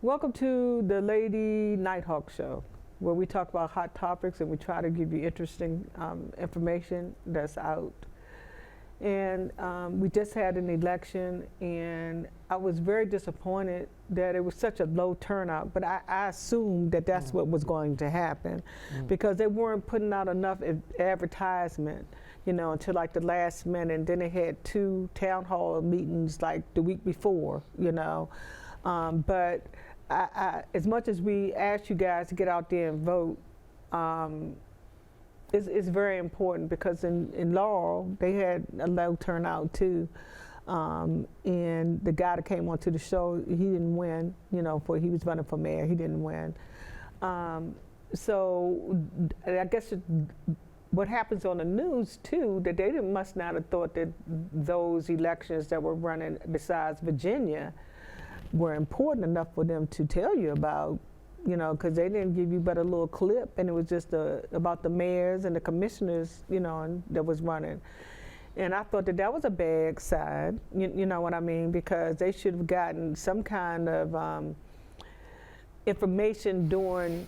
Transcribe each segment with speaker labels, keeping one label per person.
Speaker 1: Welcome to the Lady NightHawk show, where we talk about hot topics and we try to give you interesting information that's out. And we just had an election, and I was very disappointed that it was such a low turnout, but I assumed that that's what was going to happen because they weren't putting out enough advertisement, you know, until like the last minute. And then they had 2 town hall meetings like the week before, you know. But as much as we ask you guys to get out there and vote, it's very important because in Laurel, they had a low turnout too. And the guy that came onto the show, he didn't win, you know, he was running for mayor, he didn't win. So I guess what happens on the news too, that they must not have thought that those elections that were running besides Virginia were important enough for them to tell you about, you know, because they didn't give you but a little clip, and it was just about the mayors and the commissioners, you know, that was running. And I thought that was a bad side, you know what I mean, because they should have gotten some kind of information during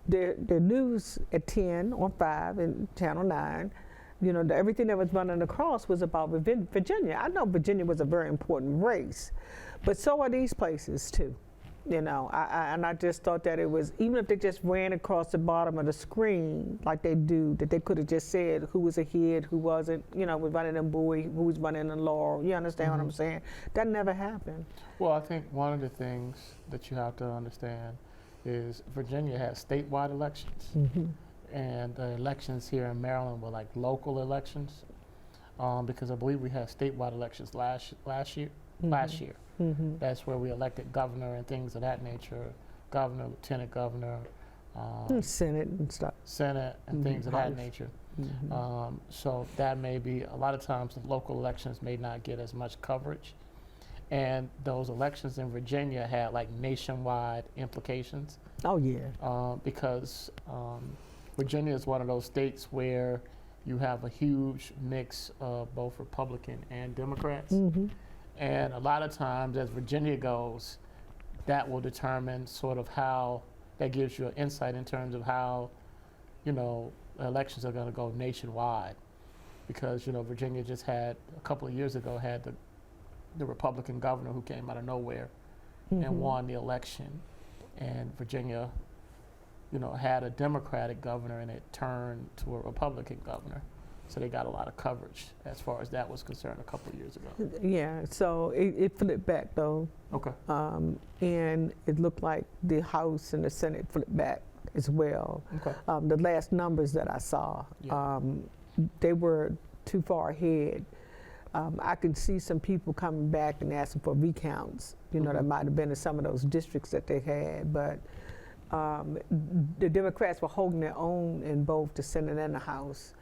Speaker 1: the news at 10 on 5 and Channel 9. You know, everything that was running across was about Virginia. I know Virginia was a very important race, but so are these places too. You know, and I just thought that it was, even if they just ran across the bottom of the screen like they do, that they could have just said who was ahead, who wasn't, you know, was running in Bowie, who was running in Laurel. You understand what I'm saying? That never happened.
Speaker 2: Well, I think one of the things that you have to understand is Virginia has statewide elections. And the elections here in Maryland were like local elections, because I believe we had statewide elections last year. That's where we elected governor and things of that nature, governor, lieutenant governor,
Speaker 1: Senate and stuff.
Speaker 2: Senate and things of that nature. So that may be, a lot of times the local elections may not get as much coverage. And those elections in Virginia had like nationwide implications.
Speaker 1: Oh yeah.
Speaker 2: Because Virginia is one of those states where you have a huge mix of both Republican and Democrats. And a lot of times as Virginia goes, that will determine sort of how, that gives you an insight in terms of how, you know, elections are going to go nationwide. Because, you know, Virginia just had, a couple of years ago, had the Republican governor who came out of nowhere and won the election. And Virginia, you know, had a Democratic governor and it turned to a Republican governor. So they got a lot of coverage as far as that was concerned a couple of years ago.
Speaker 1: Yeah, so it flipped back though.
Speaker 2: Okay.
Speaker 1: And it looked like the House and the Senate flipped back as well.
Speaker 2: Okay.
Speaker 1: The last numbers that I saw, they were too far ahead. I could see some people coming back and asking for recounts, you know, that might have been in some of those districts that they had, but the Democrats were holding their own in both the Senate and the House.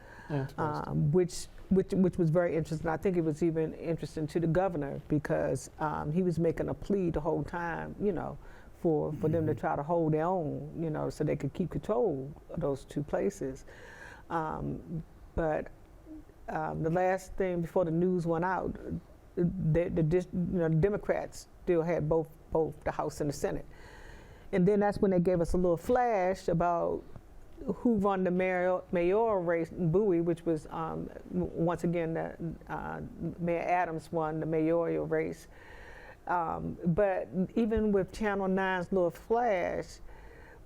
Speaker 1: Which was very interesting. I think it was even interesting to the governor because he was making a plea the whole time, you know, for them to try to hold their own, you know, so they could keep control of those 2 places. But the last thing before the news went out, the Democrats still had both the House and the Senate. And then that's when they gave us a little flash about who won the mayoral race in Bowie, which was, once again, Mayor Adams won the mayoral race. But even with Channel 9's little flash,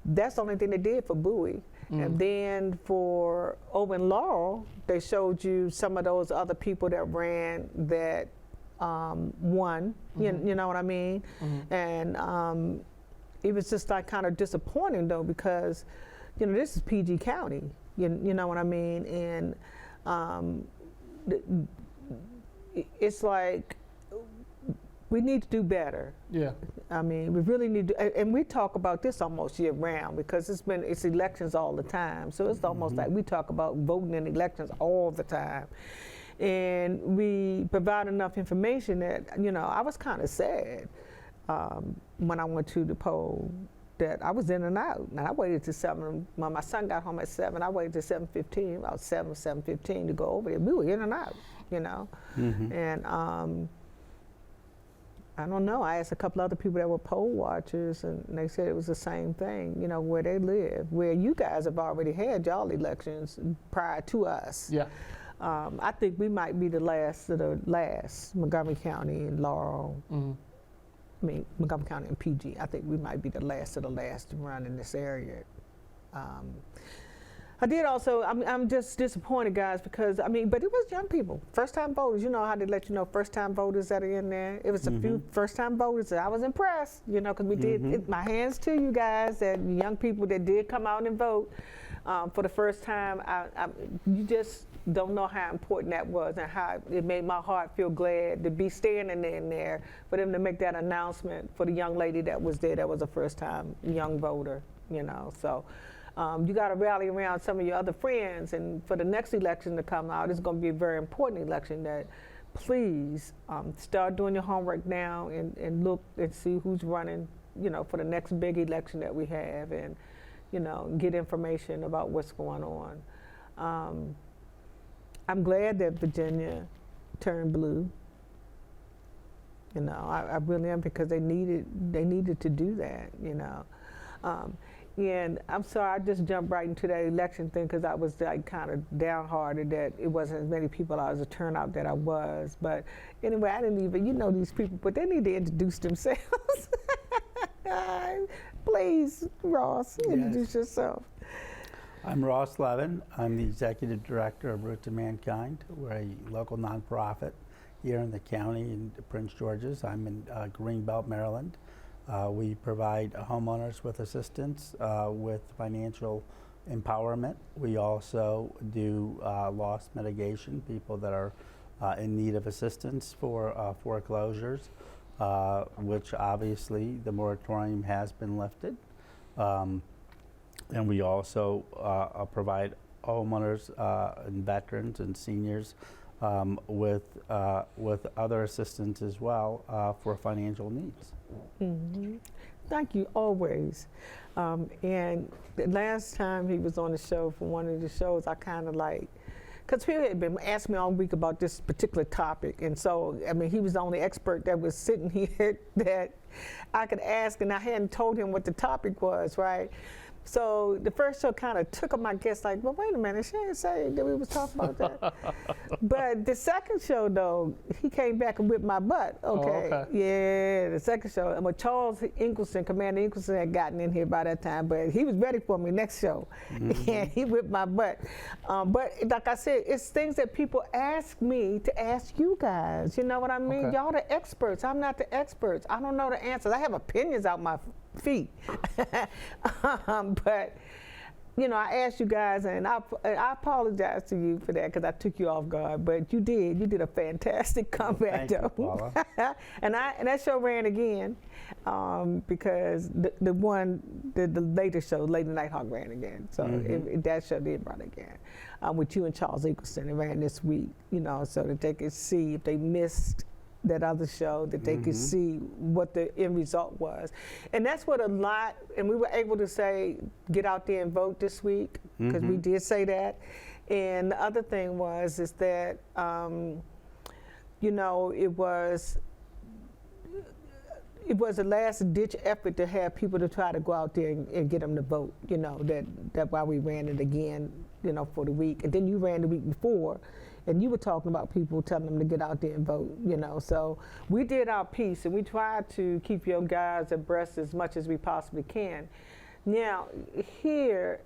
Speaker 1: that's the only thing they did for Bowie. And then for over in Laurel, they showed you some of those other people that ran that won, you know what I mean? And it was just like kind of disappointing though, because you know, this is PG County, you know what I mean? And it's like, we need to do better.
Speaker 2: Yeah.
Speaker 1: I mean, we really need to, and we talk about this almost year round because it's elections all the time. So it's almost like we talk about voting in elections all the time. And we provide enough information that, you know, I was kind of sad when I went to the poll that I was in and out. And I waited till 7, when my son got home at 7, I waited till 7:15, about 7:15 to go over there. We were in and out, you know? And I don't know. I asked a couple other people that were poll watchers, and they said it was the same thing, you know, where they live, where you guys have already had y'all elections prior to us.
Speaker 2: Yeah.
Speaker 1: I think we might be the last of the last, Montgomery County and Laurel.
Speaker 2: Mm-hmm.
Speaker 1: I mean, Montgomery County and PG. I think we might be the last of the last to run in this area. I did also, I'm just disappointed, guys, because, I mean, but it was young people, first-time voters. You know how they let you know first-time voters that are in there. It was a few first-time voters that I was impressed, you know, because we did, my hands to you guys, that young people that did come out and vote for the first time. You just don't know how important that was and how it made my heart feel glad to be standing in there for them to make that announcement for the young lady that was there that was a first-time young voter, you know, so. You got to rally around some of your other friends, and for the next election to come out, it's going to be a very important election. That please start doing your homework now and look and see who's running, you know, for the next big election that we have, and you know, get information about what's going on. I'm glad that Virginia turned blue. You know, I really am, because they needed to do that. You know. And I'm sorry, I just jumped right into that election thing because I was like kind of downhearted that it wasn't as many people as a turnout that I was. But anyway, I didn't even, you know, these people, but they need to introduce themselves. Please, Ross, introduce yourself.
Speaker 3: I'm Ross Levin. I'm the Executive Director of Root to Mankind. We're a local nonprofit here in the county in Prince George's. I'm in Greenbelt, Maryland. We provide homeowners with assistance with financial empowerment. We also do loss mitigation, people that are in need of assistance for foreclosures, which obviously the moratorium has been lifted. And we also provide homeowners and veterans and seniors with other assistance as well for financial needs.
Speaker 1: Mm-hmm. Thank you, always. And the last time he was on the show, for one of the shows, I kind of like, because people had been asking me all week about this particular topic, and so, I mean, he was the only expert that was sitting here that I could ask, and I hadn't told him what the topic was, right? So the first show kind of took on my guess, like, well, wait a minute, she didn't say that we was talking about that. But the second show, though, he came back and whipped my butt. Okay.
Speaker 2: Oh, okay.
Speaker 1: Yeah, the second show. And when Charles Ingleston, Commander Ingleston, had gotten in here by that time, but he was ready for me next show. And he whipped my butt. But like I said, it's things that people ask me to ask you guys. You know what I mean?
Speaker 2: Okay.
Speaker 1: Y'all the experts. I'm not the experts. I don't know the answers. I have opinions out my feet. But you know, I asked you guys, and I apologize to you for that because I took you off guard. But you did a fantastic comeback,
Speaker 3: Thank you,
Speaker 1: though.
Speaker 3: Paula.
Speaker 1: and that show ran again because the later show, Lady NightHawk, ran again. So that show did run again with you and Charles Eccleston. It ran this week, you know, so that they could see if they missed that other show, that they could see what the end result was. And that's what a lot, and we were able to say, get out there and vote this week, because we did say that. And the other thing is that, you know, it was a last ditch effort to have people to try to go out there and get them to vote, you know, that's why we ran it again, you know, for the week. And then you ran the week before, and you were talking about people telling them to get out there and vote, you know. So we did our piece, and we tried to keep your guys abreast as much as we possibly can. Now, here,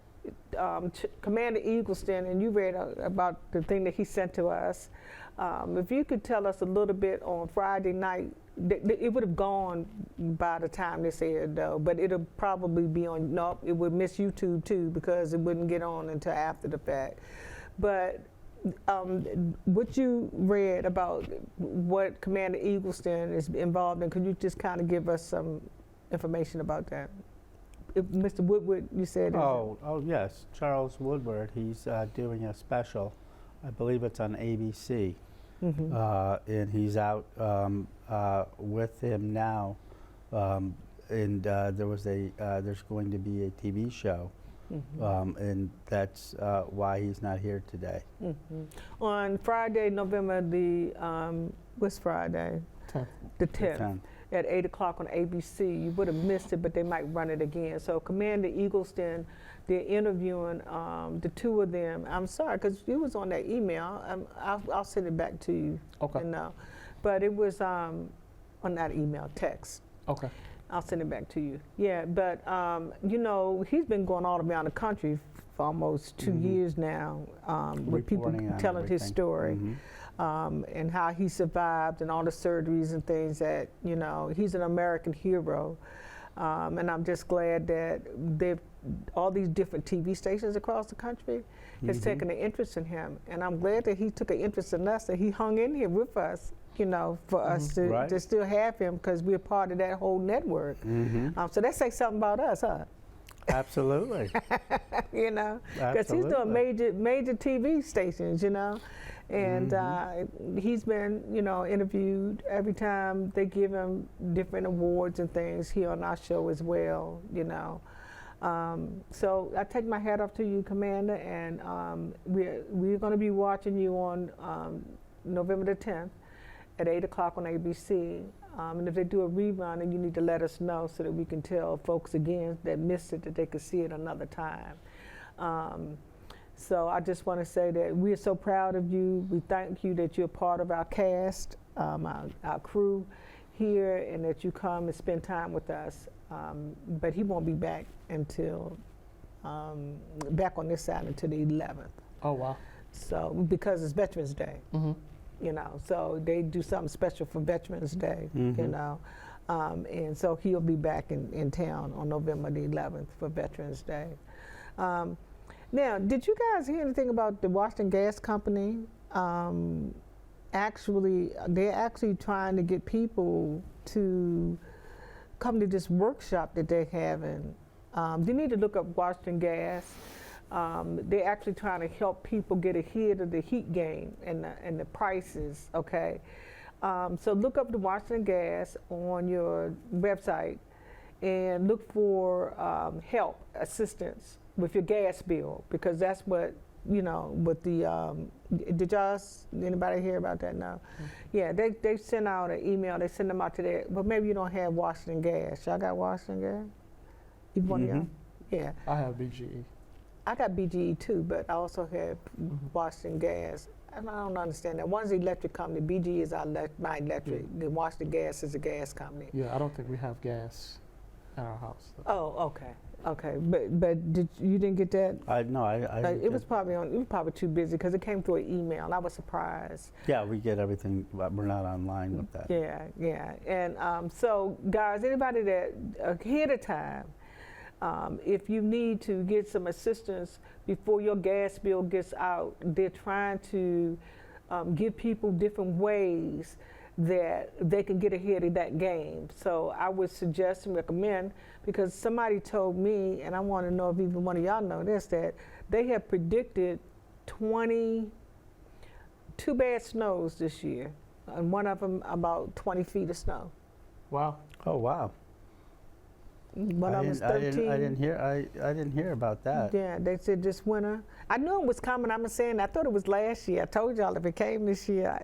Speaker 1: Commander Eagleston, and you read about the thing that he sent to us. If you could tell us a little bit on Friday night, it would have gone by the time this aired, though, but it'll probably be on, no, it would miss YouTube too, because it wouldn't get on until after the fact. But what you read about what Commander Eagleston is involved in, could you just kind of give us some information about that? If Mr. Woodward, you said.
Speaker 3: Oh yes, Charles Woodward. He's doing a special. I believe it's on ABC, and he's out with him now. And there's going to be a TV show. And that's why he's not here today.
Speaker 1: On Friday, November what's Friday?
Speaker 2: 10th.
Speaker 1: The 10th. at 8 o'clock on ABC. You would have missed it, but they might run it again. So Commander Eagleston, they're interviewing the two of them. I'm sorry, because you was on that email. I'll send it back to you.
Speaker 2: Okay.
Speaker 1: And, but it was, on that email, text.
Speaker 2: Okay.
Speaker 1: I'll send it back to you. Yeah, but you know, he's been going all around the country for almost 2 years now, with people
Speaker 3: Reporting on
Speaker 1: telling his
Speaker 3: everything.
Speaker 1: story, and how he survived and all the surgeries and things that, you know, he's an American hero. And I'm just glad that all these different TV stations across the country has taken an interest in him. And I'm glad that he took an interest in us, that he hung in here with us, you know, for us to,
Speaker 3: Right.
Speaker 1: to still have him, because we're part of that whole network. So that says something about us, huh?
Speaker 3: Absolutely.
Speaker 1: You know, because he's doing major TV stations, you know, and he's been, you know, interviewed every time they give him different awards and things here on our show as well, you know. So I take my hat off to you, Commander, and we're going to be watching you on November the 10th at 8 o'clock on ABC. And if they do a rerun, then you need to let us know so that we can tell folks again that missed it that they could see it another time. So I just want to say that we're so proud of you. We thank you that you're part of our cast, our crew here, and that you come and spend time with us. But he won't be back until, back on this side until the 11th.
Speaker 2: Oh, wow.
Speaker 1: So, because it's Veterans Day. You know, so they do something special for Veterans Day, you know. And so he'll be back in town on November the 11th for Veterans Day. Now, did you guys hear anything about the Washington Gas Company? Actually, they're actually trying to get people to come to this workshop that they're having. You need to look up Washington Gas. They're actually trying to help people get ahead of the heat game and the prices, okay? So look up the Washington Gas on your website and look for help, assistance with your gas bill, because that's what, you know, with the, did y'all, anybody hear about that now? Yeah, they send out an email, they send them out to their, but maybe you don't have Washington Gas. Y'all got Washington Gas? Either one of y'all? Yeah.
Speaker 2: I have BGE.
Speaker 1: I got BGE too, but I also have Washington Gas. And I don't understand that. One's the electric company, BGE is my electric, then Washington Gas is a gas company.
Speaker 2: Yeah, I don't think we have gas in our house.
Speaker 1: Oh, okay. Okay, but you didn't get that?
Speaker 3: No, I
Speaker 1: It was probably too busy because it came through an email. And I was surprised.
Speaker 3: Yeah, we get everything, but we're not online with that.
Speaker 1: Yeah. And so, guys, anybody that ahead of time, if you need to get some assistance before your gas bill gets out, they're trying to give people different ways that they can get ahead of that game. So I would suggest and recommend, because somebody told me, and I want to know if even one of y'all know this, that they have predicted 22 bad snows this year, and one of them about 20 feet of snow.
Speaker 2: Wow.
Speaker 3: Oh, wow.
Speaker 1: One of them was 13.
Speaker 3: I didn't hear about that.
Speaker 1: Yeah, they said this winter. I knew it was coming. I'm saying I thought it was last year. I told y'all if it came this year,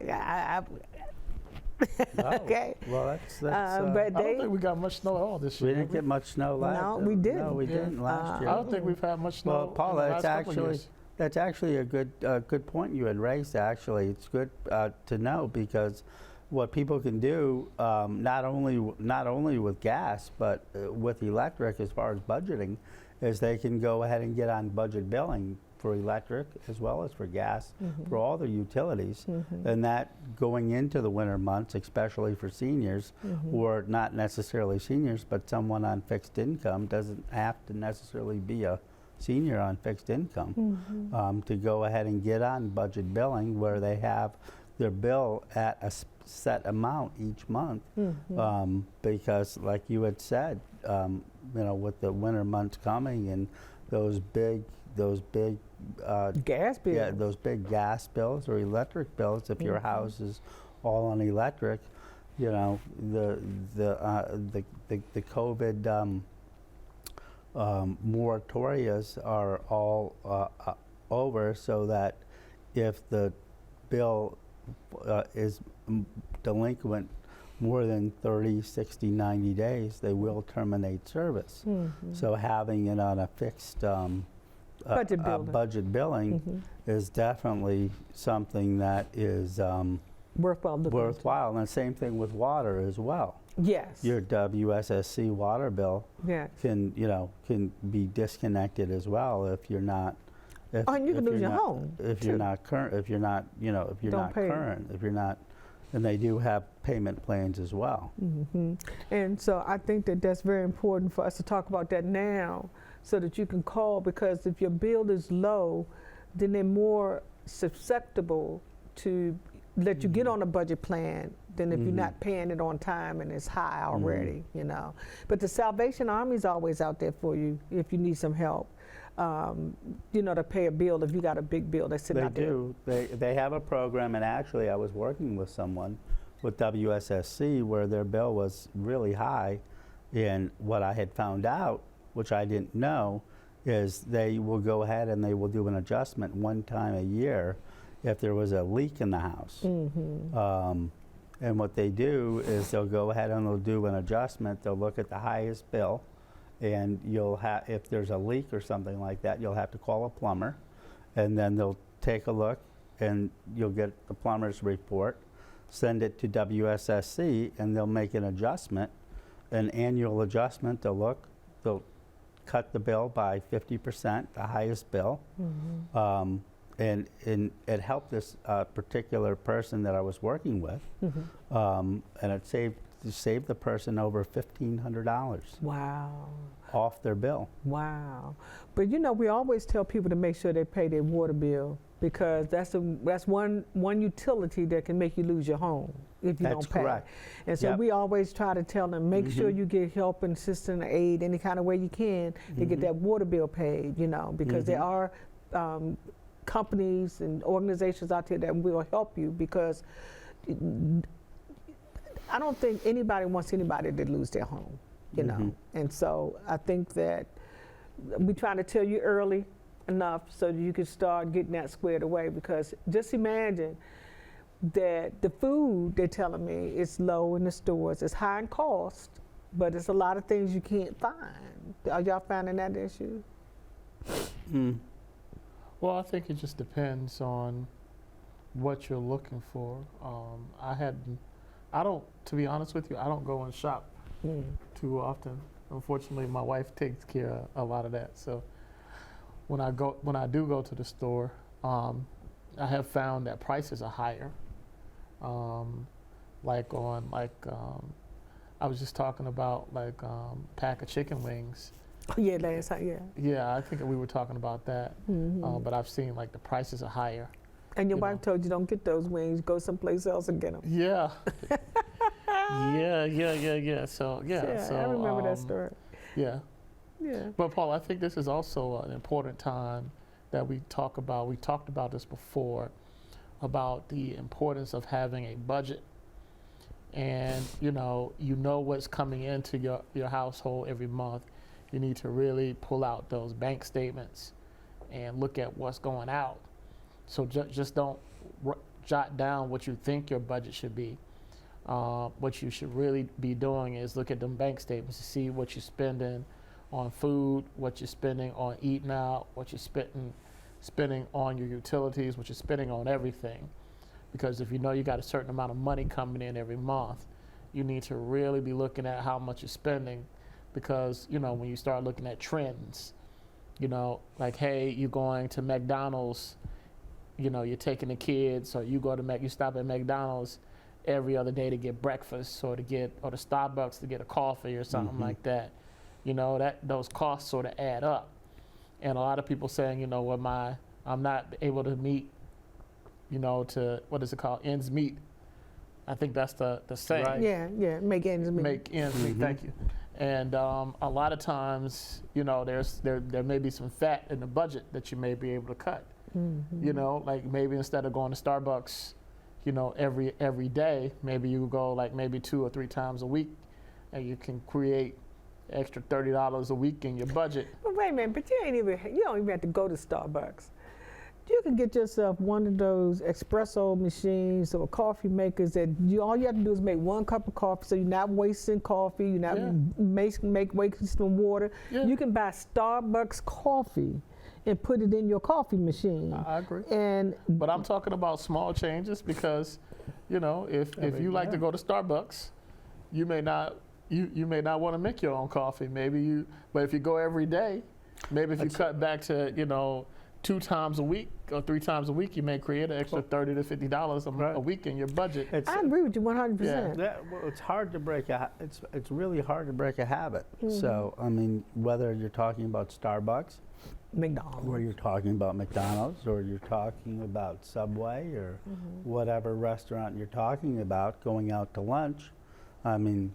Speaker 1: okay.
Speaker 3: Well, that's
Speaker 1: but
Speaker 2: I don't think we got much snow at all this year.
Speaker 3: we didn't get much snow last year.
Speaker 1: No, we didn't.
Speaker 3: No, we didn't last year.
Speaker 2: I don't think we've had much snow
Speaker 3: Well, Paula,
Speaker 2: in the last couple of years.
Speaker 3: that's actually a good point you had raised. Actually, it's good to know, because what people can do, not only with gas, but with electric, as far as budgeting, is they can go ahead and get on budget billing for electric as well as for gas, for all their utilities. And that, going into the winter months, especially for seniors, or not necessarily seniors, but someone on fixed income, doesn't have to necessarily be a senior on fixed income, to go ahead and get on budget billing, where they have their bill at a set amount each month, because like you had said, you know, with the winter months coming and those big
Speaker 1: gas bills.
Speaker 3: yeah, those big gas bills or electric bills, if your house is all on electric, you know, the COVID moratorias are all over, so that if the bill is delinquent more than 30, 60, 90 days, they will terminate service. So having it on a fixed
Speaker 1: Budget building.
Speaker 3: budget billing is definitely something that is
Speaker 1: Worthwhile. looking into.
Speaker 3: worthwhile. And the same thing with water as well.
Speaker 1: Yes.
Speaker 3: Your WSSC water bill
Speaker 1: Yes.
Speaker 3: can be disconnected as well if you're not. If,
Speaker 1: Oh, and you can
Speaker 3: if
Speaker 1: lose
Speaker 3: you're
Speaker 1: your
Speaker 3: not-
Speaker 1: home,
Speaker 3: if
Speaker 1: too.
Speaker 3: you're not current. If you're not, if you're
Speaker 1: Don't
Speaker 3: not
Speaker 1: pay.
Speaker 3: current. If you're not, and they do have payment plans as well.
Speaker 1: And so I think that that's very important for us to talk about that now, so that you can call, because if your bill is low, then they're more susceptible to let you get on a budget plan than if you're not paying it on time and it's high already, But the Salvation Army is always out there for you if you need some help, to pay a bill if you got a big bill that's sitting
Speaker 3: They
Speaker 1: out there.
Speaker 3: do. They have a program, and actually, I was working with someone with WSSC where their bill was really high, and what I had found out, which I didn't know, is they will go ahead and they will do an adjustment one time a year if there was a leak in the house. And what they do is they'll go ahead and they'll do an adjustment. They'll look at the highest bill, and you'll have, if there's a leak or something like that, you'll have to call a plumber, and then they'll take a look, and you'll get the plumber's report, send it to WSSC, and they'll make an adjustment, an annual adjustment. They'll cut the bill by 50%, the highest bill. And it helped this particular person that I was working with, and it saved the person over $1,500
Speaker 1: Wow.
Speaker 3: off their bill.
Speaker 1: Wow. But we always tell people to make sure they pay their water bill, because that's one utility that can make you lose your home if you
Speaker 3: That's
Speaker 1: don't pay.
Speaker 3: correct.
Speaker 1: And so
Speaker 3: Yep.
Speaker 1: we always try to tell them, make sure you get help and assistance, aid, any kind of way you can to get that water bill paid, because there are companies and organizations out there that will help you, because I don't think anybody wants anybody to lose their home, And so I think that we try to tell you early enough so that you can start getting that squared away, because just imagine that the food, they're telling me, is low in the stores. It's high in cost, but it's a lot of things you can't find. Are y'all finding that issue?
Speaker 2: Well, I think it just depends on what you're looking for. To be honest with you, I don't go and shop too often. Unfortunately, my wife takes care of a lot of that. So when I do go to the store, I have found that prices are higher. I was just talking about pack of chicken wings.
Speaker 1: Yeah, last time, yeah.
Speaker 2: Yeah, I think we were talking about that. But I've seen the prices are higher.
Speaker 1: And your wife told you don't get those wings, go someplace else and get them.
Speaker 2: Yeah. yeah. So
Speaker 1: I remember that story.
Speaker 2: Yeah.
Speaker 1: Yeah.
Speaker 2: But Paul, I think this is also an important time that we talk about. We talked about this before, about the importance of having a budget, and you know what's coming into your household every month. You need to really pull out those bank statements and look at what's going out. So just don't jot down what you think your budget should be. What you should really be doing is look at them bank statements to see what you're spending on food, what you're spending on eating out, what you're spending on your utilities, what you're spending on everything. Because if you know you got a certain amount of money coming in every month, you need to really be looking at how much you're spending. Because when you start looking at trends, like, hey, you're going to McDonald's, you're taking the kids, or you stop at McDonald's every other day to get breakfast, or to Starbucks to get a coffee or something like that. Those costs sort of add up. And a lot of people saying, I'm not able to meet, to, what is it called, ends meet. I think that's the saying.
Speaker 3: Right.
Speaker 1: Yeah, make ends meet.
Speaker 2: Make ends meet, thank you. And a lot of times, there may be some fat in the budget that you may be able to cut. Like maybe instead of going to Starbucks, every day, maybe you go maybe 2 or 3 times a week, and you can create extra $30 a week in your budget.
Speaker 1: But wait a minute, but you don't even have to go to Starbucks. You you can get yourself one of those espresso machines or coffee makers that all you have to do is make one cup of coffee, so you're not wasting coffee, you're not wasting water.
Speaker 2: Yeah.
Speaker 1: You can buy Starbucks coffee and put it in your coffee machine.
Speaker 2: I agree.
Speaker 1: And
Speaker 2: But I'm talking about small changes because, if you like to go to Starbucks, you may not want to make your own coffee. But if you go every day, maybe if you cut back to 2 times a week or 3 times a week, you may create an extra $30 to $50 a week in your budget.
Speaker 1: I agree with you 100%.
Speaker 3: Well, it's hard to break it's really hard to break a habit. So I mean, whether you're talking about Starbucks,
Speaker 1: McDonald's,
Speaker 3: or you're talking about McDonald's, or you're talking about Subway, or whatever restaurant you're talking about, going out to lunch. I mean,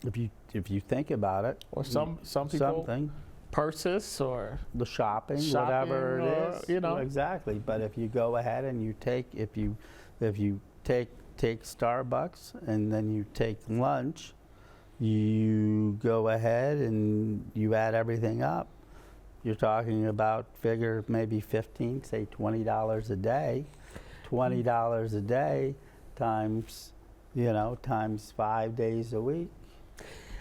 Speaker 3: if you think about it,
Speaker 2: Or some people purses or
Speaker 3: the shopping, whatever it is, exactly. But if you go ahead and you take if you take Starbucks and then you take lunch, you go ahead and you add everything up. You're talking about figure maybe say $20 a day, $20 a day times times 5 days a week.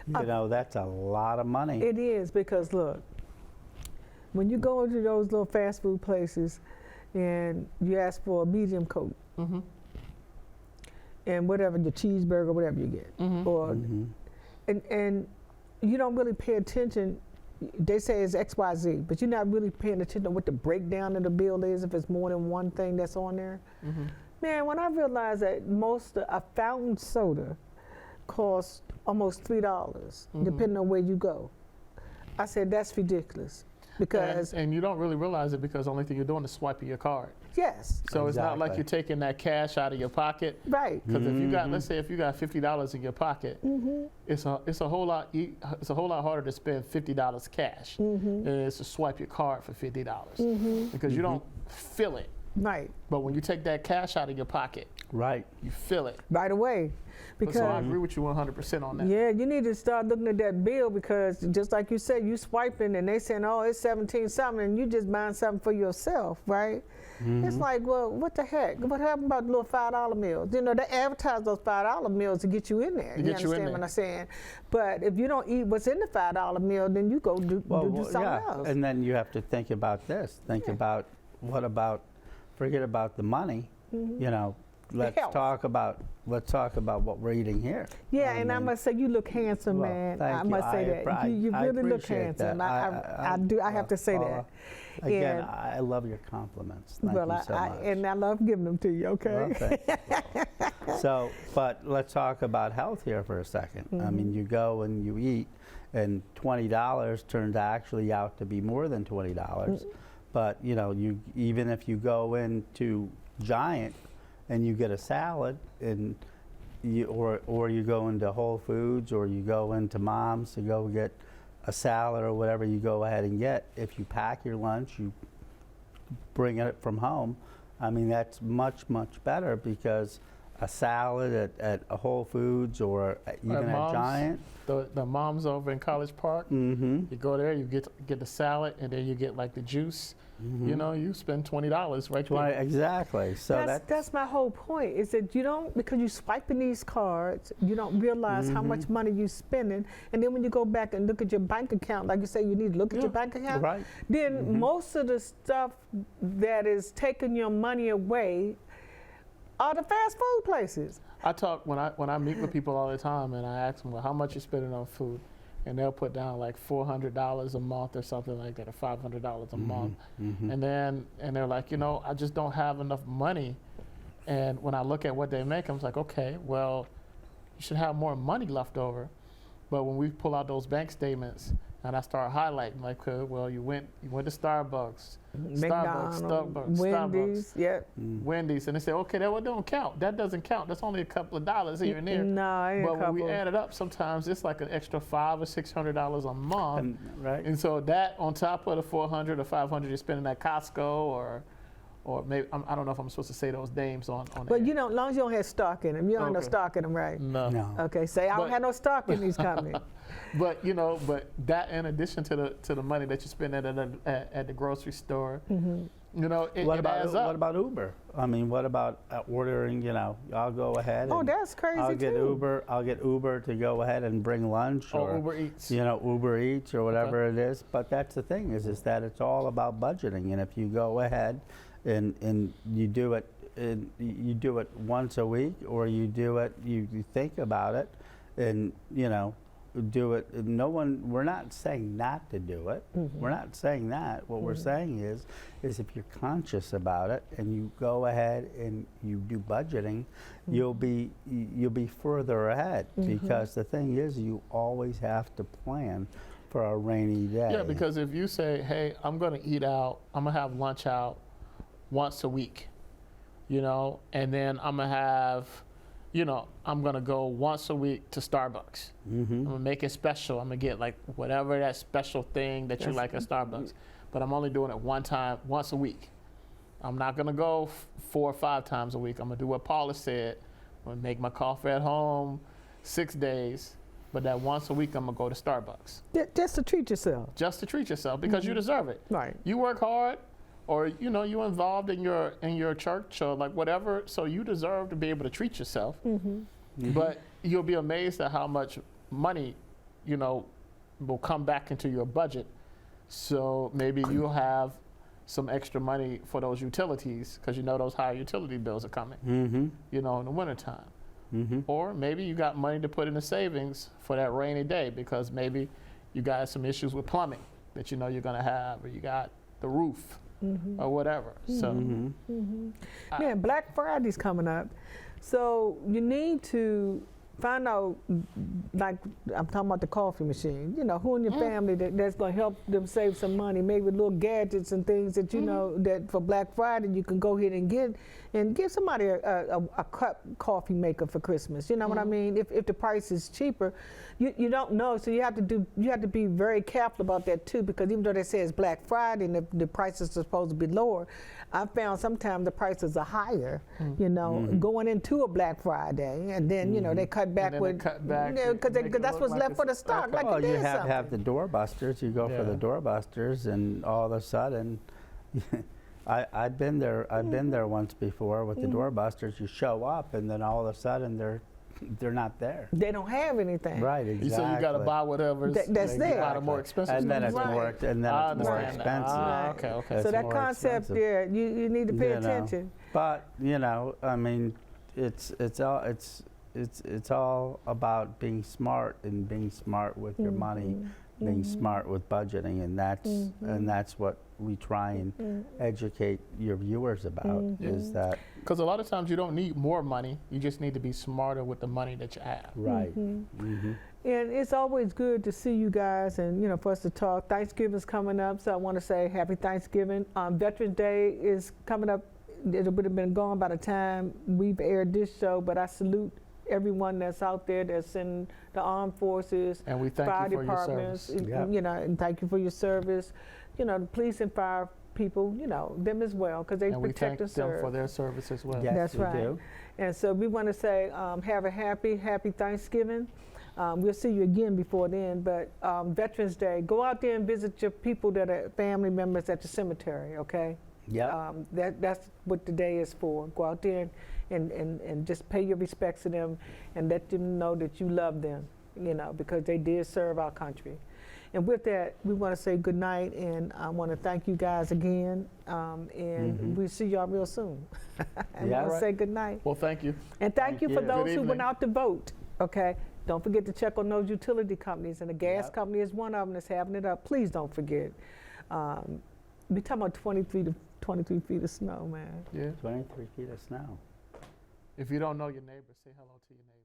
Speaker 3: That's a lot of money.
Speaker 1: It is, because look, when you go into those little fast food places and you ask for a medium Coke and whatever, the cheeseburger, whatever you get, or and you don't really pay attention. They say it's XYZ, but you're not really paying attention to what the breakdown of the bill is if it's more than one thing that's on there. Man, when I realized that a fountain soda costs almost $3, depending on where you go, I said, that's ridiculous. Because
Speaker 2: and you don't really realize it because the only thing you're doing is swiping your card.
Speaker 1: yes,
Speaker 2: So it's not like you're taking that cash out of your pocket.
Speaker 1: right,
Speaker 2: Because if you got, let's say, if you got $50 in your pocket, it's a whole lot harder to spend $50 cash than it is to swipe your card for $50 because you don't feel it.
Speaker 1: right,
Speaker 2: But when you take that cash out of your pocket,
Speaker 3: Right.
Speaker 2: you feel it.
Speaker 1: right away. Because
Speaker 2: So I agree with you 100% on that.
Speaker 1: yeah, you need to start looking at that bill, because just like you said, you swiping and they saying, oh, it's 17 something, and you just buying something for yourself, right? It's like, well, what the heck? What happened about the little $5 meals? They advertise those $5 meals to get you in there. You understand what I'm saying? But if you don't eat what's in the $5 meal, then you go do something else.
Speaker 3: And then you have to think about this. Think about forget about the money. Let's
Speaker 1: health.
Speaker 3: talk about what we're eating here.
Speaker 1: Yeah, and I must say, you look handsome,
Speaker 3: well,
Speaker 1: man.
Speaker 3: thank
Speaker 1: I
Speaker 3: you.
Speaker 1: must say that. You
Speaker 3: I
Speaker 1: really look
Speaker 3: appreciate
Speaker 1: handsome.
Speaker 3: that.
Speaker 1: I do. I have to say
Speaker 3: Paula,
Speaker 1: that.
Speaker 3: Again,
Speaker 1: And-
Speaker 3: I love your compliments. Thank
Speaker 1: well,
Speaker 3: you so much.
Speaker 1: and I love giving them to you, okay?
Speaker 3: Well, thank you. So, but let's talk about health here for a second. I mean, you go and you eat, and $20 turns actually out to be more than $20. But you even if you go into Giant and you get a salad, and or you go into Whole Foods, or you go into Mom's to go get a salad or whatever you go ahead and get. If you pack your lunch, you bring it from home. I mean, that's much better, because a salad at a Whole Foods or even at Giant.
Speaker 2: The Moms over in College Park, you go there, you get the salad, and then you get like the juice. You spend $20 right there.
Speaker 3: Exactly. So
Speaker 1: that's my whole point, is that you don't, because you're swiping these cards, you don't realize how much money you're spending. And then when you go back and look at your bank account, like you say, you need to look at your bank account,
Speaker 3: right.
Speaker 1: then most of the stuff that is taking your money away are the fast food places.
Speaker 2: I talk when I meet with people all the time, and I ask them, well, how much you spending on food, and they'll put down like $400 a month or something like that, or $500 a month, and they're like, I just don't have enough money. And when I look at what they make, I'm like, okay, well, you should have more money left over. But when we pull out those bank statements, and I start highlighting, like, well, you went to Starbucks,
Speaker 1: McDonald's,
Speaker 2: Starbucks,
Speaker 1: Wendy's,
Speaker 2: Wendy's, and they say, okay, that one don't count. That doesn't count. That's only a couple of dollars here and there.
Speaker 1: No, ain't
Speaker 2: But when we add it up, sometimes it's like an extra $500 or $600 a month.
Speaker 3: Right.
Speaker 2: And so that on top of the $400 or $500 you're spending at Costco, or maybe I don't know if I'm supposed to say those names on.
Speaker 1: But
Speaker 2: air.
Speaker 1: as long as you don't have stock in them, you don't have no
Speaker 2: Okay.
Speaker 1: stock in them, right?
Speaker 2: No.
Speaker 1: Okay, say I don't
Speaker 2: But-
Speaker 1: have no stock in these companies.
Speaker 2: But but that in addition to the money that you spend at the grocery store, You know, it
Speaker 3: What
Speaker 2: adds up.
Speaker 3: about Uber? I mean, what about ordering? You know, I'll go ahead.
Speaker 1: Oh,
Speaker 3: and
Speaker 1: that's crazy
Speaker 3: I'll get
Speaker 1: too.
Speaker 3: Uber to go ahead and bring lunch,
Speaker 2: Or
Speaker 3: or
Speaker 2: Uber Eats.
Speaker 3: you know, Uber Eats or whatever it is. But that's the thing is that it's all about budgeting. And if you go ahead and you do it, once a week, or you do it, you think about it, and you know, do it. We're not saying not to do it. We're not saying that. What we're saying is if you're conscious about it and you go ahead and you do budgeting, you'll be further ahead, because the thing is you always have to plan for a rainy day.
Speaker 2: Yeah, because if you say, hey, I'm going to eat out, I'm going to have lunch out once a week, you know, and then I'm going to have, you know, I'm going to go once a week to Starbucks. I'm going to make it special. I'm going to get like whatever that special thing that you like at Starbucks. But I'm only doing it once a week. I'm not going to go 4 or 5 times a week. I'm going to do what Paula said. I'm going to make my coffee at home 6 days. But that once a week, I'm going to go to Starbucks.
Speaker 1: Just to treat yourself.
Speaker 2: Just to treat yourself, because you deserve it.
Speaker 1: Right.
Speaker 2: You work hard, or you know, you're involved in your church or like whatever, so you deserve to be able to treat yourself. But you'll be amazed at how much money, you know, will come back into your budget. So maybe you'll have some extra money for those utilities, because you know those higher utility bills are coming, you know, in the wintertime. Or maybe you got money to put in the savings for that rainy day, because maybe you got some issues with plumbing that you know you're going to have, or you got the roof or whatever. So,
Speaker 1: Yeah, Black Friday's coming up. So you need to find out, like I'm talking about the coffee machine, you know, who in your family that's going to help them save some money, maybe little gadgets and things that you know that for Black Friday you can go ahead and give somebody a cup coffee maker for Christmas. You know what I mean? If the price is cheaper, you don't know, so you have to be very careful about that too, because even though they say it's Black Friday and the prices are supposed to be lower, I found sometimes the prices are higher, you know, going into a Black Friday, and then you know they cut back because that's what's left for the stock. Like
Speaker 3: well,
Speaker 1: it
Speaker 3: you
Speaker 1: is
Speaker 3: have the doorbusters. You go for the doorbusters, and all of a sudden, I've been there. I've been there once before with the doorbusters. You show up, and then all of a sudden they're not there.
Speaker 1: They don't have anything.
Speaker 3: Right, exactly.
Speaker 2: So you got to buy whatever
Speaker 1: that's there.
Speaker 2: Buy the more expensive
Speaker 3: and then
Speaker 2: stuff.
Speaker 3: it's more. And then it's more expensive.
Speaker 2: Okay.
Speaker 1: So that concept, you need to pay attention.
Speaker 3: But you know, I mean, it's all about being smart, and being smart with your money, being smart with budgeting, and that's what we try and educate your viewers about, is that.
Speaker 2: Because a lot of times you don't need more money, you just need to be smarter with the money that you have.
Speaker 3: Right.
Speaker 1: And it's always good to see you guys, and you know, for us to talk. Thanksgiving's coming up, so I want to say Happy Thanksgiving. Veterans Day is coming up. It would have been gone by the time we've aired this show, but I salute everyone that's out there that's in the armed forces,
Speaker 2: And we thank
Speaker 1: fire
Speaker 2: you for your
Speaker 1: departments,
Speaker 2: service.
Speaker 1: you know, and thank you for your service. You know, the police and fire people, you know, them as well, because they
Speaker 2: And we
Speaker 1: protect
Speaker 2: thank
Speaker 1: and
Speaker 2: them
Speaker 1: serve.
Speaker 2: for their service as well.
Speaker 3: Yes,
Speaker 1: That's
Speaker 3: we
Speaker 1: right.
Speaker 3: do.
Speaker 1: And so we want to say have a happy Thanksgiving. We'll see you again before then, but Veterans Day, go out there and visit your people that are family members at the cemetery, okay?
Speaker 3: Yeah.
Speaker 1: That's what the day is for. Go out there and just pay your respects to them and let them know that you love them, you know, because they did serve our country. And with that, we want to say good night, and I want to thank you guys again, and we'll see y'all real soon. And
Speaker 3: Yeah.
Speaker 1: we'll say good night.
Speaker 2: Well, thank you.
Speaker 1: And thank you for
Speaker 3: you.
Speaker 1: those
Speaker 2: Good
Speaker 1: who went
Speaker 2: evening.
Speaker 1: out to vote, okay? Don't forget to check on those utility companies, and the gas company is one of them that's having it up. Please don't forget. We're talking about 23 feet of snow, man.
Speaker 2: Yeah.
Speaker 3: 23 feet of snow.
Speaker 2: If you don't know your neighbor, say hello to your neighbor.